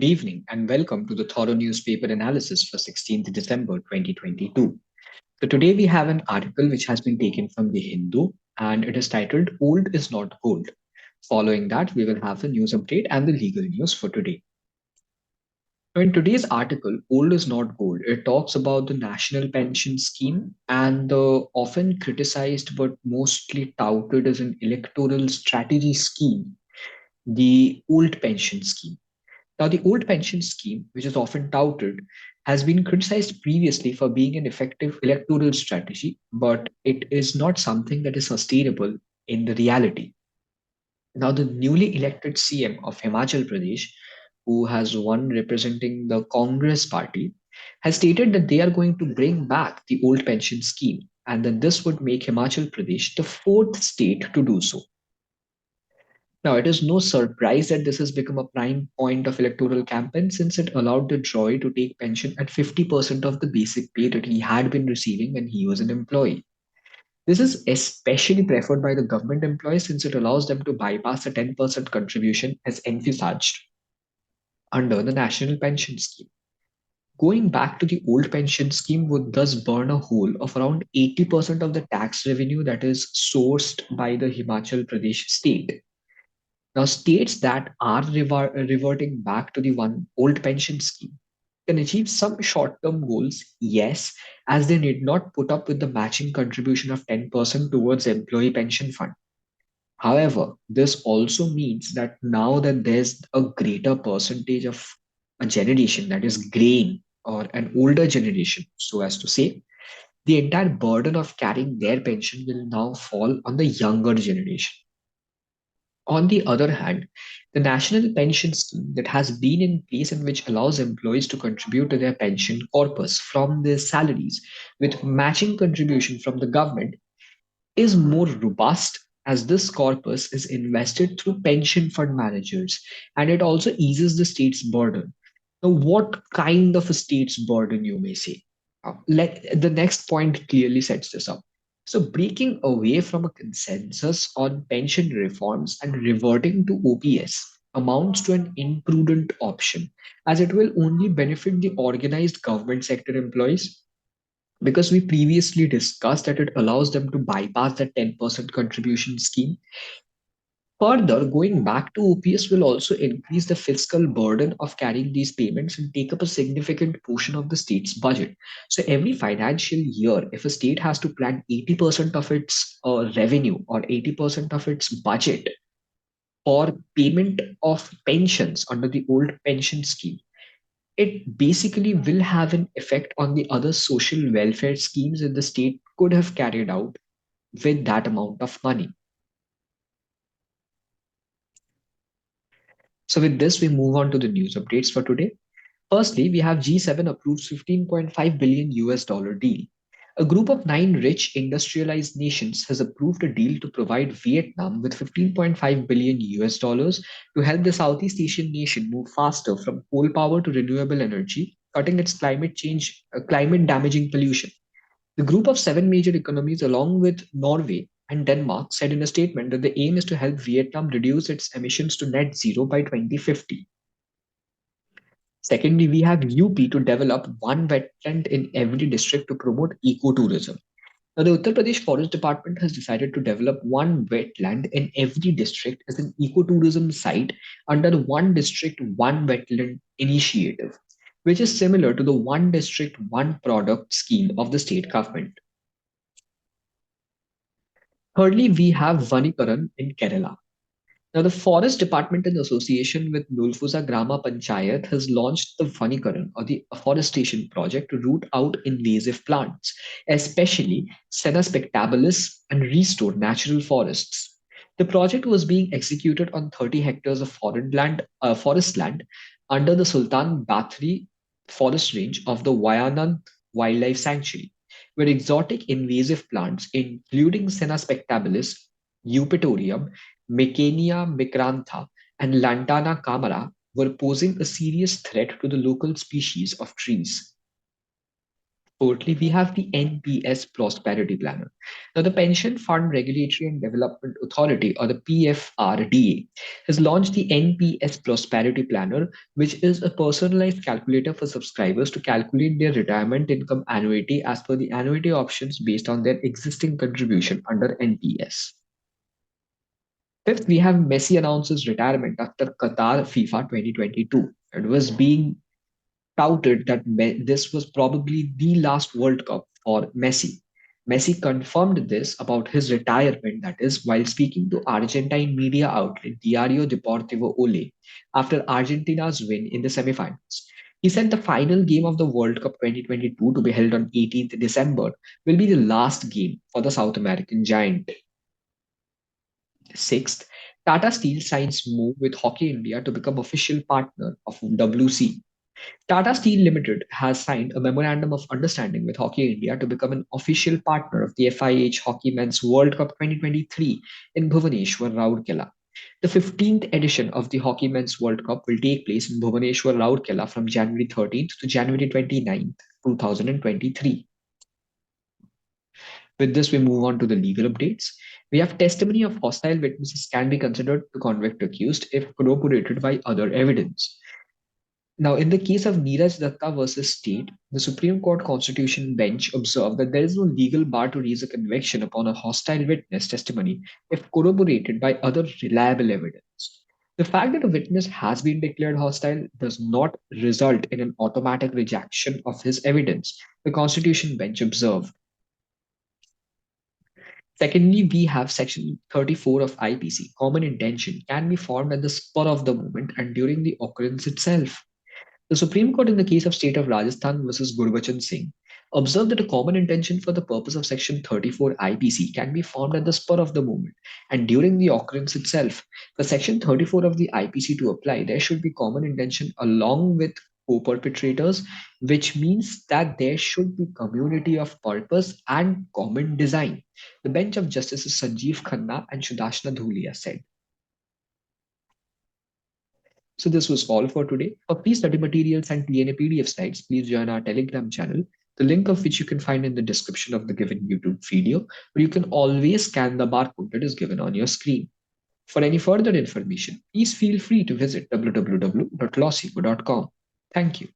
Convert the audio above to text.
evening and welcome to the thorough newspaper analysis for 16th December 2022. So today we have an article which has been taken from the Hindu and it is titled Old is Not Gold. Following that, we will have the news update and the legal news for today. So in today's article, Old is Not Gold, it talks about the National Pension Scheme and the often criticized but mostly touted as an electoral strategy scheme, the Old Pension Scheme. Now, the old pension scheme, which is often touted, has been criticized previously for being an effective electoral strategy, but it is not something that is sustainable in the reality. Now, the newly elected CM of Himachal Pradesh, who has won representing the Congress party, has stated that they are going to bring back the old pension scheme, and that this would make Himachal Pradesh the fourth state to do so. Now, it is no surprise that this has become a prime point of electoral campaign since it allowed the Joy to take pension at 50% of the basic pay that he had been receiving when he was an employee. This is especially preferred by the government employees since it allows them to bypass the 10% contribution as envisaged under the National Pension Scheme. Going back to the old pension scheme would thus burn a hole of around 80% of the tax revenue that is sourced by the Himachal Pradesh state. Now, states that are reverting back to the one old pension scheme can achieve some short term goals, yes, as they need not put up with the matching contribution of 10% towards employee pension fund. However, this also means that now that there's a greater percentage of a generation that is graying or an older generation, so as to say, the entire burden of carrying their pension will now fall on the younger generation. On the other hand, the national pension scheme that has been in place and which allows employees to contribute to their pension corpus from their salaries with matching contribution from the government is more robust as this corpus is invested through pension fund managers and it also eases the state's burden. Now, what kind of a state's burden, you may say? The next point clearly sets this up. So, breaking away from a consensus on pension reforms and reverting to OPS amounts to an imprudent option, as it will only benefit the organized government sector employees because we previously discussed that it allows them to bypass the 10% contribution scheme. Further, going back to OPS will also increase the fiscal burden of carrying these payments and take up a significant portion of the state's budget. So, every financial year, if a state has to plan 80% of its revenue or 80% of its budget for payment of pensions under the old pension scheme, it basically will have an effect on the other social welfare schemes that the state could have carried out with that amount of money. So, with this, we move on to the news updates for today. Firstly, we have G7 approves 15.5 billion US dollar deal. A group of nine rich industrialized nations has approved a deal to provide Vietnam with 15.5 billion US dollars to help the Southeast Asian nation move faster from coal power to renewable energy, cutting its climate damaging pollution. The group of seven major economies, along with Norway and Denmark, said in a statement that the aim is to help Vietnam reduce its emissions to net zero by 2050. Secondly, we have UP to develop one wetland in every district to promote ecotourism. Now, the Uttar Pradesh Forest Department has decided to develop one wetland in every district as an ecotourism site under the One District, One Wetland initiative, which is similar to the One District, One Product scheme of the state government. Thirdly, we have Vanikaran in Kerala. Now, the Forest Department, in association with Nulfusa Grama Panchayat, has launched the Vanikaran or the afforestation project to root out invasive plants, especially Senna spectabilis, and restore natural forests. The project was being executed on 30 hectares of forest land under the Sultan Bathri forest range of the Wayanad Wildlife Sanctuary, where exotic invasive plants, including Senna spectabilis, Eupatorium, Mecania micrantha, and Lantana camara, were posing a serious threat to the local species of trees. Fourthly, we have the NPS Prosperity Planner. Now, the Pension Fund Regulatory and Development Authority, or the PFRDA, has launched the NPS Prosperity Planner, which is a personalized calculator for subscribers to calculate their retirement income annuity as per the annuity options based on their existing contribution under NPS. Fifth, we have Messi announces retirement after Qatar FIFA 2022. It was being touted that this was probably the last World Cup for Messi. Messi confirmed this about his retirement, that is, while speaking to Argentine media outlet Diario Deportivo Ole after Argentina's win in the semifinals. He said the final game of the World Cup 2022, to be held on 18th December, will be the last game for the South American giant. Sixth, Tata Steel signs move with Hockey India to become official partner of WC. Tata Steel Limited has signed a memorandum of understanding with Hockey India to become an official partner of the FIH Hockey Men's World Cup 2023 in Bhubaneswar, Rourkela. The 15th edition of the Hockey Men's World Cup will take place in Bhubaneswar, Rourkela from January 13th to January 29th, 2023. With this, we move on to the legal updates. We have testimony of hostile witnesses can be considered to convict accused if corroborated by other evidence. Now, in the case of Neeraj Dutta versus State, the Supreme Court Constitution Bench observed that there is no legal bar to raise a conviction upon a hostile witness testimony if corroborated by other reliable evidence. The fact that a witness has been declared hostile does not result in an automatic rejection of his evidence, the Constitution Bench observed. Secondly, we have Section 34 of IPC. Common intention can be formed at the spur of the moment and during the occurrence itself. The Supreme Court, in the case of State of Rajasthan versus Gurbachan Singh, observed that a common intention for the purpose of Section 34 IPC can be formed at the spur of the moment and during the occurrence itself. For Section 34 of the IPC to apply, there should be common intention along with co-perpetrators, which means that there should be community of purpose and common design. The bench of Justices Sanjeev Khanna and Sudashna Dhulia said. So this was all for today. For free study materials and TNA PDF slides, please join our Telegram channel, the link of which you can find in the description of the given YouTube video, or you can always scan the barcode that is given on your screen. For any further information, please feel free to visit www.lawsikho.com. Thank you.